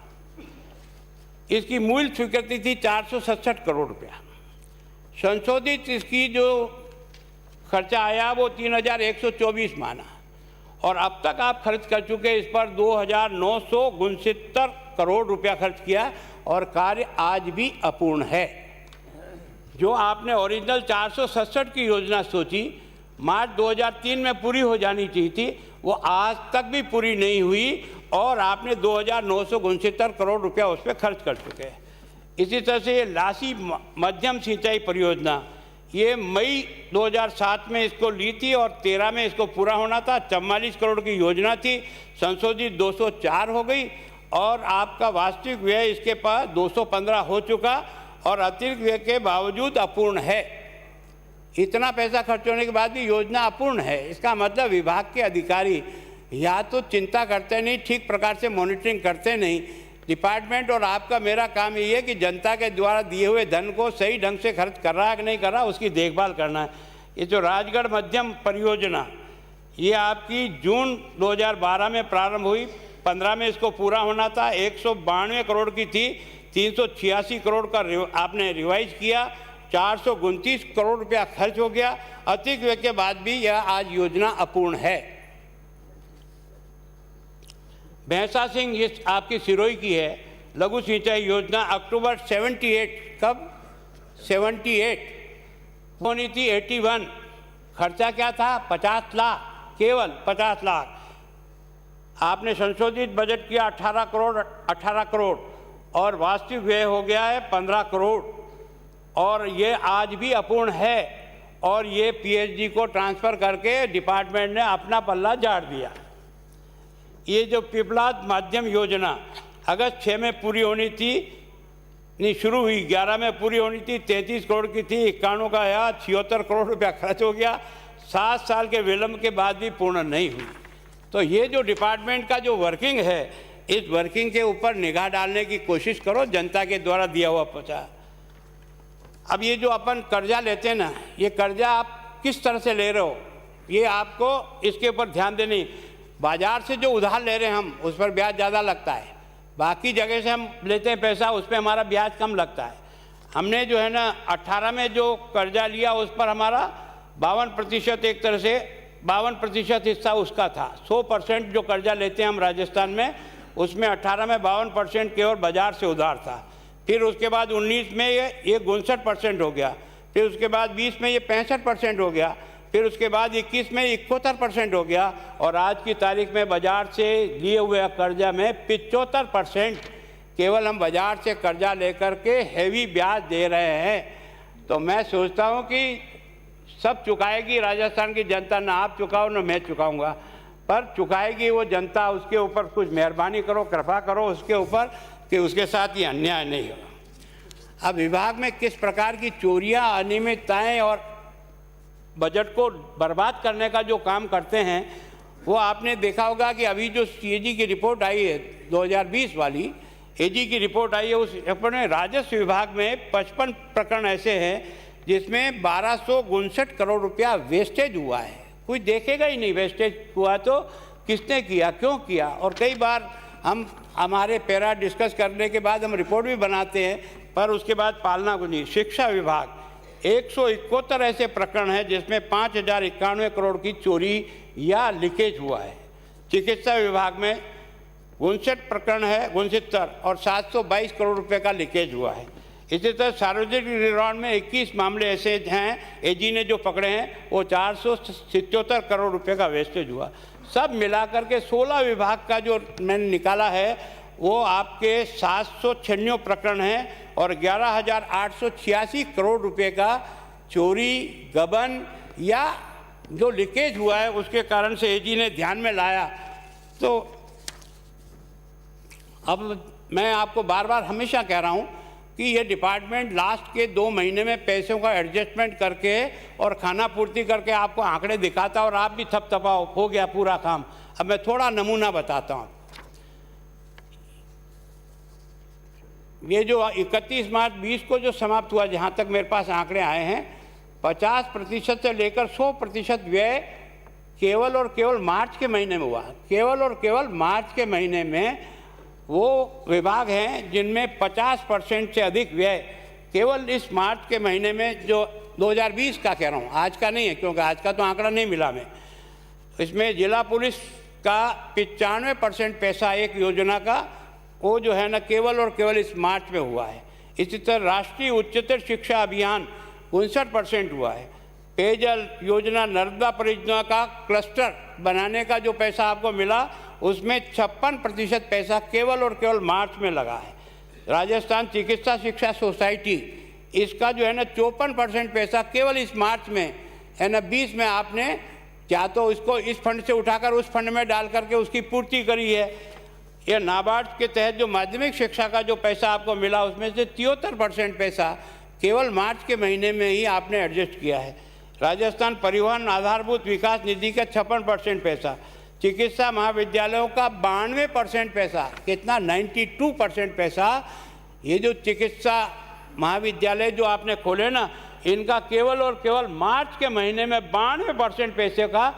इसकी मूल स्वीकृति थी 467 करोड़ रुपया। संशोधित इसकी जो खर्चा आया वो 3,124 माना, और अब तक आप खर्च कर चुके इस पर 2,969 करोड़ रुपया खर्च किया, और कार्य आज भी अपूर्ण है। जो आपने ओरिजिनल 467 की योजना सोची, मार्च 2003 में पूरी हो जानी चाहिए थी, वो आज तक भी पूरी नहीं हुई, और आपने 2,969 करोड़ रुपया उस पर खर्च कर चुके हैं। इसी तरह से ये लासी मध्यम सिंचाई परियोजना, ये मई 2007 में इसको ली थी और 13 में इसको पूरा होना था। 44 करोड़ की योजना थी, संशोधित 204 हो गई, और आपका वास्तविक व्यय इसके पास 215 हो चुका, और अतिरिक्त व्यय के बावजूद अपूर्ण है। इतना पैसा खर्च होने के बाद भी योजना अपूर्ण है। इसका मतलब विभाग के अधिकारी या तो चिंता करते नहीं, ठीक प्रकार से मॉनिटरिंग करते नहीं। डिपार्टमेंट और आपका मेरा काम ये है कि जनता के द्वारा दिए हुए धन को सही ढंग से खर्च कर रहा है कि नहीं कर रहा, उसकी देखभाल करना है। ये जो राजगढ़ मध्यम परियोजना, ये आपकी जून 2012 में प्रारंभ हुई, 15 में इसको पूरा होना था। 192 करोड़ की थी, 386 करोड़ का आपने रिवाइज किया, 429 करोड़ रुपया खर्च हो गया। अतिरिक्त व्यय के बाद भी यह आज योजना अपूर्ण है। भैंसा सिंह ये आपकी सिरोही की है, लघु सिंचाई योजना अक्टूबर 78, कब 78 होनी थी 81, खर्चा क्या था 50 लाख, केवल 50 लाख। आपने संशोधित बजट किया 18 करोड़ और वास्तविक व्यय हो गया है 15 करोड़ और ये आज भी अपूर्ण है। और ये पीएचडी को ट्रांसफ़र करके डिपार्टमेंट ने अपना पल्ला झाड़ दिया। ये जो पिपलाद माध्यम योजना अगस्त 6 में पूरी होनी थी, नहीं शुरू हुई 11 में पूरी होनी थी, 33 करोड़ की थी, 91 का आया, 76 करोड़ रुपया खर्च हो गया। 7 साल के विलंब के बाद भी पूर्ण नहीं हुई। तो ये जो डिपार्टमेंट का जो वर्किंग है, इस वर्किंग के ऊपर निगाह डालने की कोशिश करो, जनता के द्वारा दिया हुआ पैसा। अब ये जो अपन कर्जा लेते हैं ना, ये कर्जा आप किस तरह से ले रहे हो, ये आपको इसके ऊपर ध्यान देनी। बाजार से जो उधार ले रहे हैं हम, उस पर ब्याज ज़्यादा लगता है। बाकी जगह से हम लेते हैं पैसा, उस पर हमारा ब्याज कम लगता है। हमने जो है ना 18 में जो कर्जा लिया, उस पर हमारा 52%, एक तरह से 52% हिस्सा उसका था। 100% जो कर्जा लेते हैं हम राजस्थान में, उसमें 18 में 52% केवल बाजार से उधार था। फिर उसके बाद 19 में ये 59% हो गया, फिर उसके बाद 20 में ये 65% हो गया, फिर उसके बाद 21 में 71% हो गया और आज की तारीख में बाजार से लिए हुए कर्जा में 75% केवल हम बाजार से कर्जा लेकर के हैवी ब्याज दे रहे हैं। तो मैं सोचता हूँ कि सब चुकाएगी राजस्थान की जनता, ना आप चुकाओ ना मैं चुकाऊँगा, पर चुकाएगी वो जनता। उसके ऊपर कुछ मेहरबानी करो, कृपा करो उसके ऊपर कि उसके साथ ये अन्याय नहीं होगा। अब विभाग में किस प्रकार की चोरियां, अनियमितताएं और बजट को बर्बाद करने का जो काम करते हैं, वो आपने देखा होगा कि अभी जो सीएजी की रिपोर्ट आई है 2020 वाली, एजी की रिपोर्ट आई है, उस अपने राजस्व विभाग में 55 प्रकरण ऐसे हैं जिसमें 1259 करोड़ रुपया वेस्टेज हुआ है। कोई देखेगा ही नहीं वेस्टेज हुआ तो किसने किया, क्यों किया। और कई बार हम हमारे पैरा डिस्कस करने के बाद हम रिपोर्ट भी बनाते हैं, पर उसके बाद पालना को नहीं। शिक्षा विभाग 171 ऐसे प्रकरण हैं जिसमें 5091 करोड़ की चोरी या लीकेज हुआ है। चिकित्सा विभाग में 59 प्रकरण है, 69 और 722 करोड़ रुपए का लीकेज हुआ है। इसी तरह सार्वजनिक निर्माण में 21 मामले ऐसे हैं, एजी ने जो पकड़े हैं, वो 477 करोड़ रुपए का वेस्टेज हुआ। सब मिलाकर के 16 विभाग का जो मैंने निकाला है, वो आपके 796 प्रकरण हैं और 11,886 करोड़ रुपए का चोरी, गबन या जो लीकेज हुआ है उसके कारण से एजी ने ध्यान में लाया। तो अब मैं आपको बार बार हमेशा कह रहा हूँ कि ये डिपार्टमेंट लास्ट के 2 महीने में पैसों का एडजस्टमेंट करके और खाना पूर्ति करके आपको आंकड़े दिखाता और आप भी थपथपाओ, हो गया पूरा काम। अब मैं थोड़ा नमूना बताता हूँ। ये जो 31 मार्च 20 को जो समाप्त हुआ, जहाँ तक मेरे पास आंकड़े आए हैं, 50% से लेकर 100% व्यय केवल और केवल मार्च के महीने में हुआ। केवल और केवल मार्च के महीने में वो विभाग हैं जिनमें 50% से अधिक व्यय केवल इस मार्च के महीने में, जो 2020 का कह रहा हूँ, आज का नहीं है क्योंकि आज का तो आंकड़ा नहीं मिला मैं। इसमें जिला पुलिस का 95% पैसा एक योजना का, वो जो है ना केवल और केवल इस मार्च में हुआ है। इसी तरह राष्ट्रीय उच्चतर शिक्षा अभियान 59% हुआ है। पेयजल योजना नर्मदा परियोजना का क्लस्टर बनाने का जो पैसा आपको मिला, उसमें 56% पैसा केवल और केवल मार्च में लगा है। राजस्थान चिकित्सा शिक्षा सोसाइटी, इसका जो है ना 54% पैसा केवल इस मार्च में है ना 20 में आपने क्या तो इसको इस फंड से उठाकर उस फंड में डाल करके उसकी पूर्ति करी है। यह नाबार्ड के तहत जो माध्यमिक शिक्षा का जो पैसा आपको मिला, उसमें से 73% पैसा केवल मार्च के महीने में ही आपने एडजस्ट किया है। राजस्थान परिवहन आधारभूत विकास निधि का 56% पैसा, चिकित्सा महाविद्यालयों का 92% पैसा, कितना 92% पैसा। ये जो चिकित्सा महाविद्यालय जो आपने खोले ना, इनका केवल और केवल मार्च के महीने में 92% पैसे का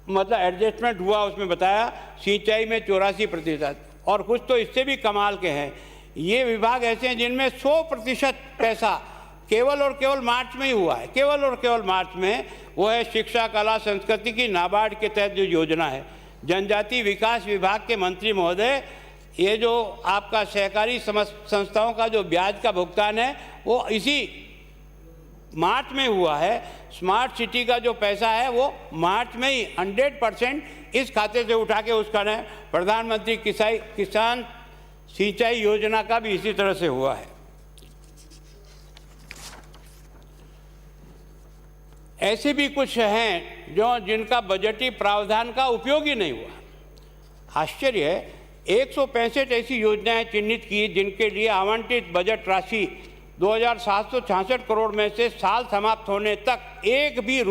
मतलब एडजस्टमेंट हुआ। उसमें बताया सिंचाई में 84%, और कुछ तो इससे भी कमाल के हैं। ये विभाग ऐसे हैं जिनमें 100% पैसा केवल और केवल मार्च में ही हुआ है, केवल और केवल मार्च में। वो है शिक्षा, कला, संस्कृति की नाबार्ड के तहत जो योजना है। जनजाति विकास विभाग के मंत्री महोदय, ये जो आपका सहकारी संस्थाओं का जो ब्याज का भुगतान है वो इसी मार्च में हुआ है। स्मार्ट सिटी का जो पैसा है वो मार्च में ही 100% इस खाते से उठा के उसका ने प्रधानमंत्री किसान सिंचाई योजना का भी इसी तरह से हुआ है। ऐसे भी कुछ हैं जो जिनका बजटीय प्रावधान का उपयोग ही नहीं हुआ। आश्चर्य है, 165 ऐसी योजनाएं चिन्हित की जिनके लिए आवंटित बजट राशि 2766 करोड़ में से साल समाप्त होने तक एक भी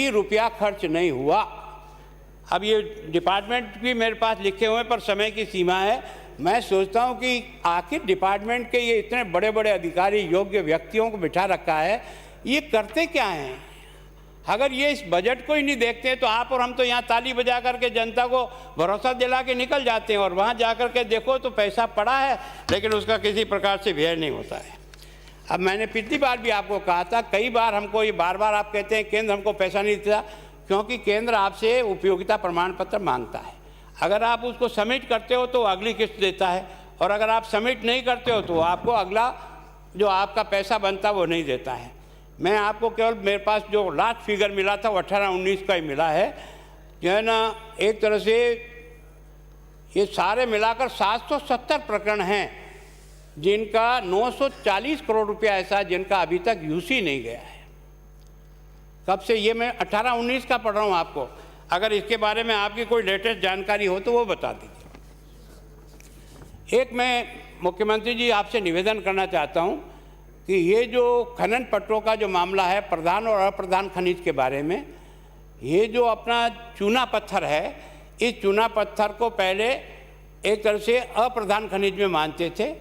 रुपया खर्च नहीं हुआ। अब ये डिपार्टमेंट भी मेरे पास लिखे हुए पर समय की सीमा है। मैं सोचता हूँ कि आखिर डिपार्टमेंट के ये इतने बड़े बड़े अधिकारी, योग्य व्यक्तियों को बिठा रखा है, ये करते क्या हैं? अगर ये इस बजट को ही नहीं देखते तो आप और हम तो यहाँ ताली बजा करके जनता को भरोसा दिला के निकल जाते हैं, और वहाँ जा कर के देखो तो पैसा पड़ा है लेकिन उसका किसी प्रकार से व्यय नहीं होता है। अब मैंने पिछली बार भी आपको कहा था, कई बार हमको ये बार बार आप कहते हैं केंद्र हमको पैसा नहीं देता, क्योंकि केंद्र आपसे उपयोगिता प्रमाण पत्र मांगता है। अगर आप उसको सबमिट करते हो तो अगली किस्त देता है, और अगर आप सबमिट नहीं करते हो तो आपको अगला जो आपका पैसा बनता वो नहीं देता है। मैं आपको केवल, मेरे पास जो लास्ट फिगर मिला था वो 18-19 का ही मिला है, जो है ना, एक तरह से ये सारे मिलाकर 770 प्रकरण हैं जिनका 940 करोड़ रुपया ऐसा जिनका अभी तक यूज ही नहीं गया है। कब से? ये मैं 18-19 का पढ़ रहा हूँ आपको। अगर इसके बारे में आपकी कोई लेटेस्ट जानकारी हो तो वो बता दीजिए। एक मैं मुख्यमंत्री जी आपसे निवेदन करना चाहता हूँ कि ये जो खनन पट्टों का जो मामला है, प्रधान और अप्रधान खनिज के बारे में, ये जो अपना चूना पत्थर है, इस चूना पत्थर को पहले एक तरह से अप्रधान खनिज में मानते थे,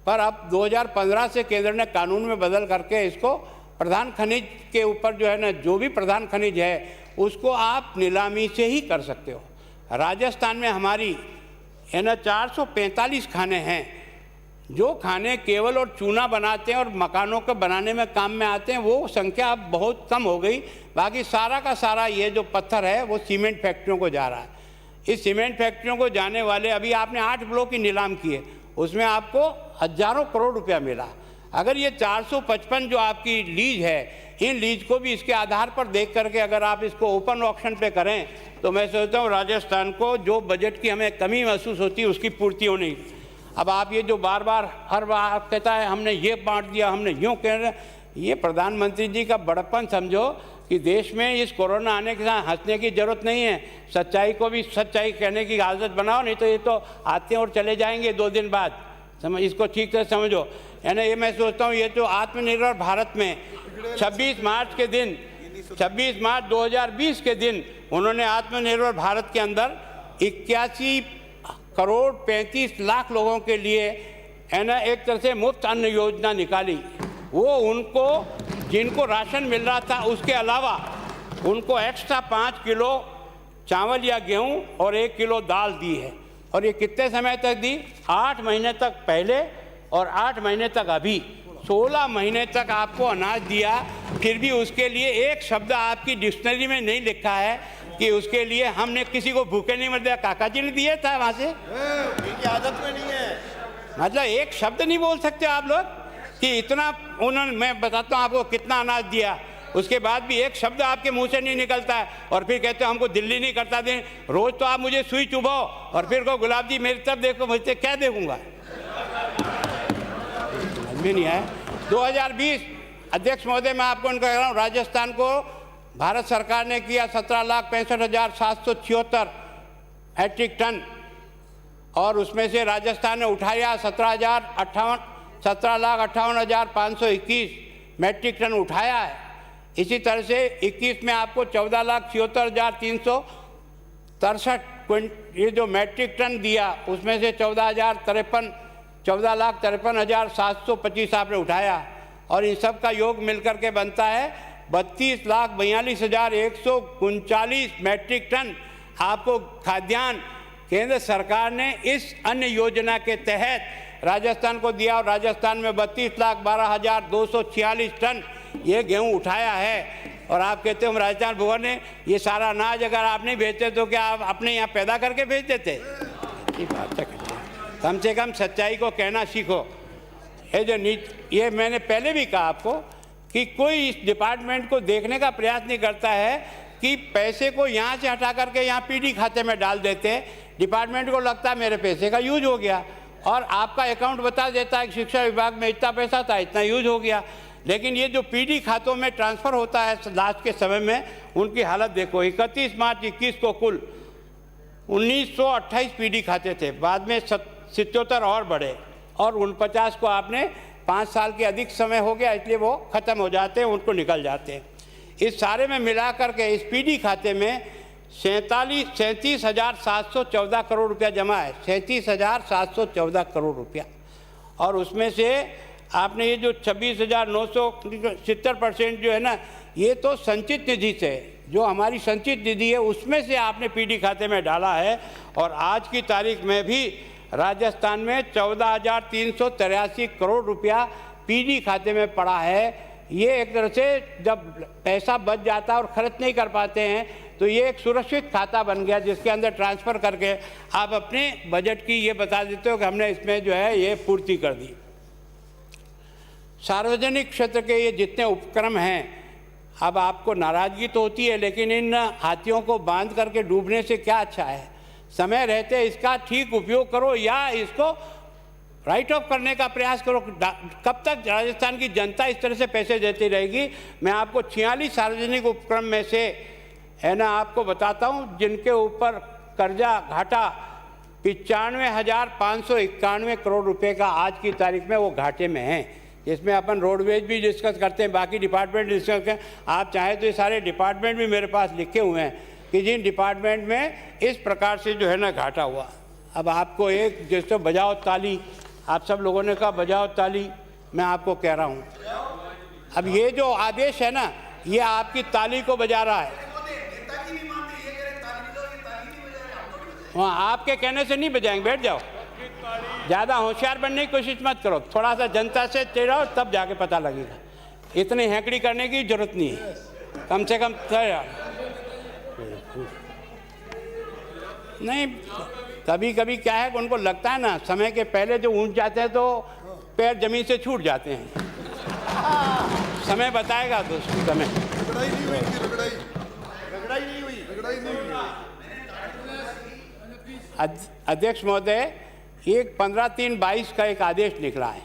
पर अब 2015 से केंद्र ने कानून में बदल करके इसको प्रधान खनिज के ऊपर जो है ना, जो भी प्रधान खनिज है उसको आप नीलामी से ही कर सकते हो। राजस्थान में हमारी है ना 445 खाने हैं, जो खाने केवल और चूना बनाते हैं और मकानों को बनाने में काम में आते हैं, वो संख्या अब बहुत कम हो गई। बाकी सारा का सारा ये जो पत्थर है वो सीमेंट फैक्ट्रियों को जा रहा है। इस सीमेंट फैक्ट्रियों को जाने वाले, अभी आपने 8 ब्लॉक की नीलाम किए, उसमें आपको हजारों करोड़ रुपया मिला। अगर ये 455 जो आपकी लीज है, इन लीज को भी इसके आधार पर देख करके अगर आप इसको ओपन ऑक्शन पे करें तो मैं सोचता हूँ राजस्थान को जो बजट की हमें कमी महसूस होती है उसकी पूर्ति होनी। अब आप ये जो बार बार हर बार कहता है हमने ये बांट दिया, हमने यूँ कह रहे, ये प्रधानमंत्री जी का बड़प्पन समझो कि देश में इस कोरोना आने के साथ हंसने की जरूरत नहीं है। सच्चाई को भी सच्चाई कहने की आदत बनाओ, नहीं तो ये तो आते हैं और चले जाएंगे 2 दिन बाद। समझ, इसको ठीक से समझो। यानी ये मैं सोचता हूँ ये तो आत्मनिर्भर भारत में 26 मार्च 2020 के दिन उन्होंने आत्मनिर्भर भारत के अंदर 81 करोड़ 35 लाख लोगों के लिए है ना एक तरह से मुफ्त अन्न योजना निकाली। वो उनको जिनको राशन मिल रहा था उसके अलावा उनको एक्स्ट्रा 5 किलो चावल या गेहूं और 1 किलो दाल दी है। और ये कितने समय तक दी? 8 महीने तक पहले और 8 महीने तक अभी, 16 महीने तक आपको अनाज दिया। फिर भी उसके लिए एक शब्द आपकी डिक्शनरी में नहीं लिखा है कि उसके लिए हमने किसी को भूखे नहीं मर दिया। काका जी ने दिया था वहाँ से, इनकी आदत में नहीं है। मतलब एक शब्द नहीं बोल सकते आप लोग कि इतना उन्होंने, मैं बताता हूँ आपको कितना अनाज दिया, उसके बाद भी एक शब्द आपके मुंह से नहीं निकलता है। और फिर कहते हो हमको दिल्ली नहीं करता दें। रोज तो आप मुझे सुई चुभाओ और फिर कहो गुलाब जी मेरी तरफ देखो, मुझसे क्या देखूंगा? समझ नहीं आया। 2020 अध्यक्ष महोदय, मैं आपको इनका कह रहा हूँ, राजस्थान को भारत सरकार ने किया 17,65,776 मैट्रिक टन, और उसमें से राजस्थान ने उठाया 17,58,521 मैट्रिक टन उठाया है। इसी तरह से 21 में आपको 14,76,363 ये जो मैट्रिक टन दिया, उसमें से 14,53,725 आपने उठाया, और इन सब का योग मिलकर के बनता है 32,42,139 मैट्रिक टन आपको खाद्यान्न केंद्र सरकार ने इस अन्न योजना के तहत राजस्थान को दिया और राजस्थान में 32,12,246 टन ये गेहूं उठाया है। और आप कहते हो हम राजस्थान भुवन ने ये सारा अनाज अगर आप नहीं भेजते तो क्या आप अपने यहाँ पैदा करके भेज देते? ये बात है, कम से कम सच्चाई को कहना सीखो। ये मैंने पहले भी कहा आपको कि कोई इस डिपार्टमेंट को देखने का प्रयास नहीं करता है कि पैसे को यहाँ से हटा करके यहाँ पीडी खाते में डाल देते हैं। डिपार्टमेंट को लगता है मेरे पैसे का यूज हो गया और आपका अकाउंट बता देता है कि शिक्षा विभाग में इतना पैसा था, इतना यूज हो गया। लेकिन ये जो पीडी खातों में ट्रांसफ़र होता है लास्ट के समय में, उनकी हालत देखो। 31 मार्च 21 को कुल 1928 पीडी खाते थे, बाद में 77 और बढ़े और 49 को आपने 5 साल के अधिक समय हो गया, इसलिए वो ख़त्म हो जाते हैं, उनको निकल जाते हैं। इस सारे में मिला करके इस पीडी खाते में 37,714 करोड़ रुपया जमा है, 37,714 करोड़ रुपया। और उसमें से आपने ये जो 26,970% जो है ना, ये तो संचित निधि से, जो हमारी संचित निधि है उसमें से आपने पीडी खाते में डाला है। और आज की तारीख में भी राजस्थान में 14,383 करोड़ रुपया पीडी खाते में पड़ा है। ये एक तरह से जब पैसा बच जाता है और खर्च नहीं कर पाते हैं तो ये एक सुरक्षित खाता बन गया, जिसके अंदर ट्रांसफ़र करके आप अपने बजट की ये बता देते हो कि हमने इसमें जो है ये पूर्ति कर दी। सार्वजनिक क्षेत्र के ये जितने उपक्रम हैं, अब आपको नाराज़गी तो होती है, लेकिन इन हाथियों को बांध करके डूबने से क्या अच्छा है? समय रहते इसका ठीक उपयोग करो या इसको राइट ऑफ करने का प्रयास करो। कब तक राजस्थान की जनता इस तरह से पैसे देती रहेगी? मैं आपको 46 सार्वजनिक उपक्रम में से है ना आपको बताता हूँ, जिनके ऊपर कर्जा घाटा 95,591 करोड़ रुपए का आज की तारीख में वो घाटे में है। इसमें अपन रोडवेज भी डिस्कस करते हैं, बाकी डिपार्टमेंट डिस्कस करते हैं। आप चाहे तो ये सारे डिपार्टमेंट भी मेरे पास लिखे हुए हैं कि जिन डिपार्टमेंट में इस प्रकार से जो है ना घाटा हुआ। अब आपको एक जैसे बजाओ ताली, आप सब लोगों ने कहा बजाओ ताली, मैं आपको कह रहा हूँ अब ये जो आदेश है ना, ये आपकी ताली को बजा रहा है। वहाँ आपके कहने से नहीं बजाएंगे, बैठ जाओ। ज़्यादा होशियार बनने की कोशिश मत करो, थोड़ा सा जनता से चिढ़ाओ तब जाके पता लगेगा। इतनी हैंकड़ी करने की जरूरत नहीं है, कम से कम नहीं। कभी कभी क्या है कि उनको लगता है ना समय के पहले जो ऊंच जाते हैं तो पैर जमीन से छूट जाते हैं। समय बताएगा दोस्तों, समय रगड़ाई नहीं हुई, रगड़ाई नहीं हुई। अध्यक्ष महोदय, एक 15/3/22 का एक आदेश निकला है,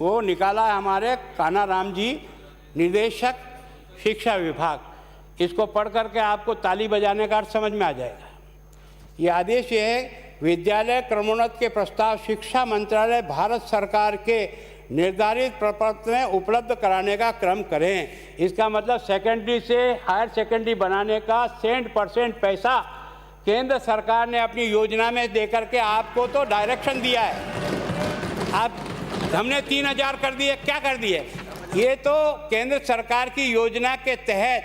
वो निकाला है हमारे कान्हा राम जी, निदेशक शिक्षा विभाग। इसको पढ़ करके आपको ताली बजाने का अर्थ समझ में आ जाएगा। ये आदेश ये है, विद्यालय क्रमोन्नत के प्रस्ताव शिक्षा मंत्रालय भारत सरकार के निर्धारित प्रपत्र में उपलब्ध कराने का क्रम करें। इसका मतलब सेकेंडरी से हायर सेकेंडरी बनाने का 100% पैसा केंद्र सरकार ने अपनी योजना में देकर के आपको तो डायरेक्शन दिया है। आप हमने 3,000 कर दिए, क्या कर दिए? ये तो केंद्र सरकार की योजना के तहत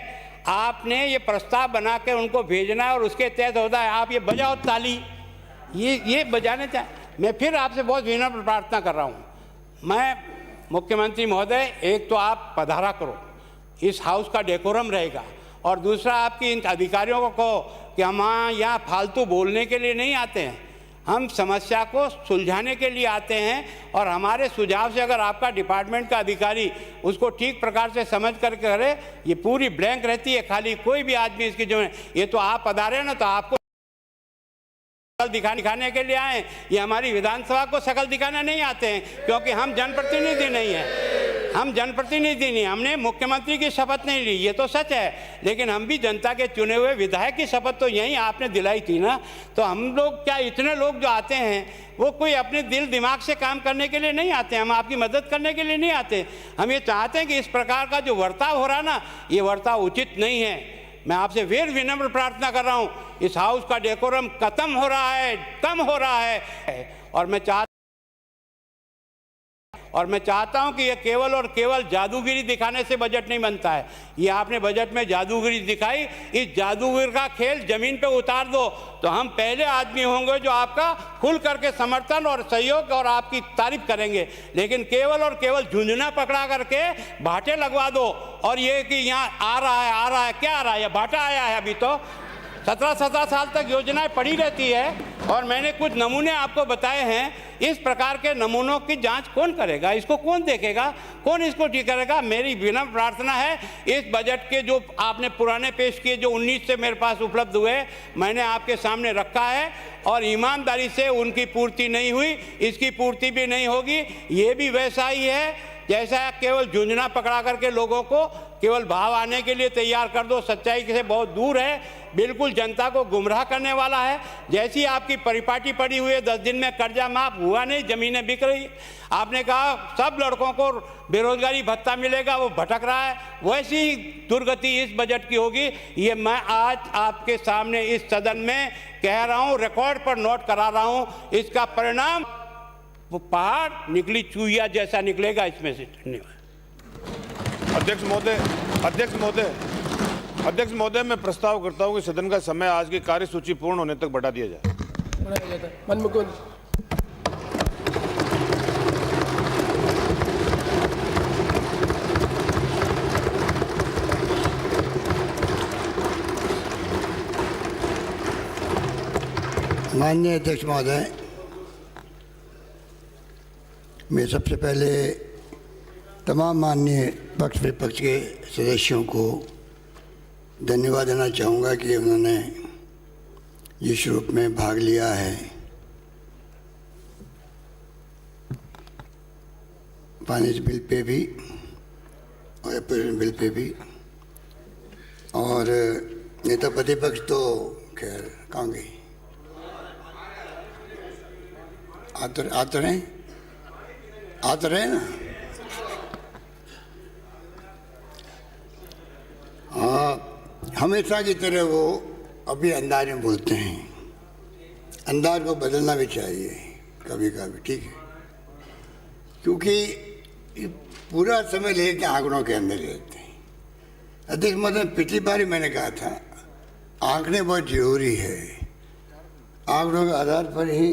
आपने ये प्रस्ताव बना के उनको भेजना है और उसके तहत होता है। आप ये बजाओ ताली, ये बजाने चाहिए। मैं फिर आपसे बहुत विनम्र प्रार्थना कर रहा हूँ, मैं मुख्यमंत्री महोदय, एक तो आप पधारा करो, इस हाउस का डेकोरम रहेगा, और दूसरा आपकी इन अधिकारियों को कहो कि हम यहाँ फालतू बोलने के लिए नहीं आते हैं, हम समस्या को सुलझाने के लिए आते हैं। और हमारे सुझाव से अगर आपका डिपार्टमेंट का अधिकारी उसको ठीक प्रकार से समझ कर करे, ये पूरी ब्लैंक रहती है, खाली कोई भी आदमी इसकी जो है, ये तो आप पधारे ना तो आपको दिखाने के लिए आए। ये हमारी विधानसभा को शकल दिखाने नहीं आते हैं, क्योंकि हम जनप्रतिनिधि नहीं हैं, हम जनप्रतिनिधि नहीं, हमने मुख्यमंत्री की शपथ नहीं ली, ये तो सच है, लेकिन हम भी जनता के चुने हुए विधायक की शपथ तो यहीं आपने दिलाई थी ना। तो हम लोग क्या, इतने लोग जो आते हैं वो कोई अपने दिल दिमाग से काम करने के लिए नहीं आते, हम आपकी मदद करने के लिए नहीं आते। हम ये चाहते हैं कि इस प्रकार का जो बर्ताव हो रहा ना, ये बर्ताव उचित नहीं है। मैं आपसे फिर विनम्र प्रार्थना कर रहा हूँ, इस हाउस का डेकोरम खत्म हो रहा है, कम हो रहा है, और मैं चाहता और मैं चाहता हूं कि ये केवल और केवल जादूगिरी दिखाने से बजट नहीं बनता है। ये आपने बजट में जादूगिरी दिखाई, इस जादूगर का खेल जमीन पे उतार दो तो हम पहले आदमी होंगे जो आपका खुल करके समर्थन और सहयोग और आपकी तारीफ करेंगे। लेकिन केवल और केवल झुंझुना पकड़ा करके भाटे लगवा दो और ये कि यहाँ आ रहा है, क्या आ रहा है? भाटा आया है। अभी तो 17 साल तक योजनाएं पड़ी रहती है और मैंने कुछ नमूने आपको बताए हैं। इस प्रकार के नमूनों की जांच कौन करेगा? इसको कौन देखेगा? कौन इसको ठीक करेगा? मेरी विनम्र प्रार्थना है, इस बजट के जो आपने पुराने पेश किए, जो 19 से मेरे पास उपलब्ध हुए, मैंने आपके सामने रखा है और ईमानदारी से उनकी पूर्ति नहीं हुई, इसकी पूर्ति भी नहीं होगी। ये भी वैसा ही है जैसा केवल झुंझुना पकड़ा करके लोगों को केवल भाव आने के लिए तैयार कर दो, सच्चाई से बहुत दूर है, बिल्कुल जनता को गुमराह करने वाला है। जैसी आपकी परिपाटी पड़ी हुई है, 10 दिन में कर्जा माफ हुआ नहीं, ज़मीनें बिक रही। आपने कहा सब लड़कों को बेरोजगारी भत्ता मिलेगा, वो भटक रहा है। वैसी ही दुर्गति इस बजट की होगी। ये मैं आज आपके सामने इस सदन में कह रहा हूँ, रिकॉर्ड पर नोट करा रहा हूँ। इसका परिणाम वो पहाड़ निकली चूहिया जैसा निकलेगा इसमें से। धन्यवाद। अध्यक्ष महोदय, मैं प्रस्ताव करता हूं कि सदन का समय आज की कार्यसूची पूर्ण होने तक बढ़ा दिया जाए। बढ़ाया जाता है। मनमुकुंद, माननीय अध्यक्ष महोदय, मैं सबसे पहले तमाम माननीय पक्ष विपक्ष के सदस्यों को धन्यवाद देना चाहूँगा कि उन्होंने जिस रूप में भाग लिया है। फाइनेंस बिल पे भी और अपोजिशन बिल पे भी, और नेता प्रतिपक्ष तो खैर कहाँ गई, आते रहे ना। हाँ, हमेशा की तरह वो अभी अंदाज में बोलते हैं। अंदाज को बदलना भी चाहिए कभी कभी, ठीक है, क्योंकि पूरा समय लेके आंकड़ों के अंदर रहते हैं। अध्यक्ष महोदय, पिछली बार ही मैंने कहा था आंकड़े बहुत जरूरी है, आंकड़ों के आधार पर ही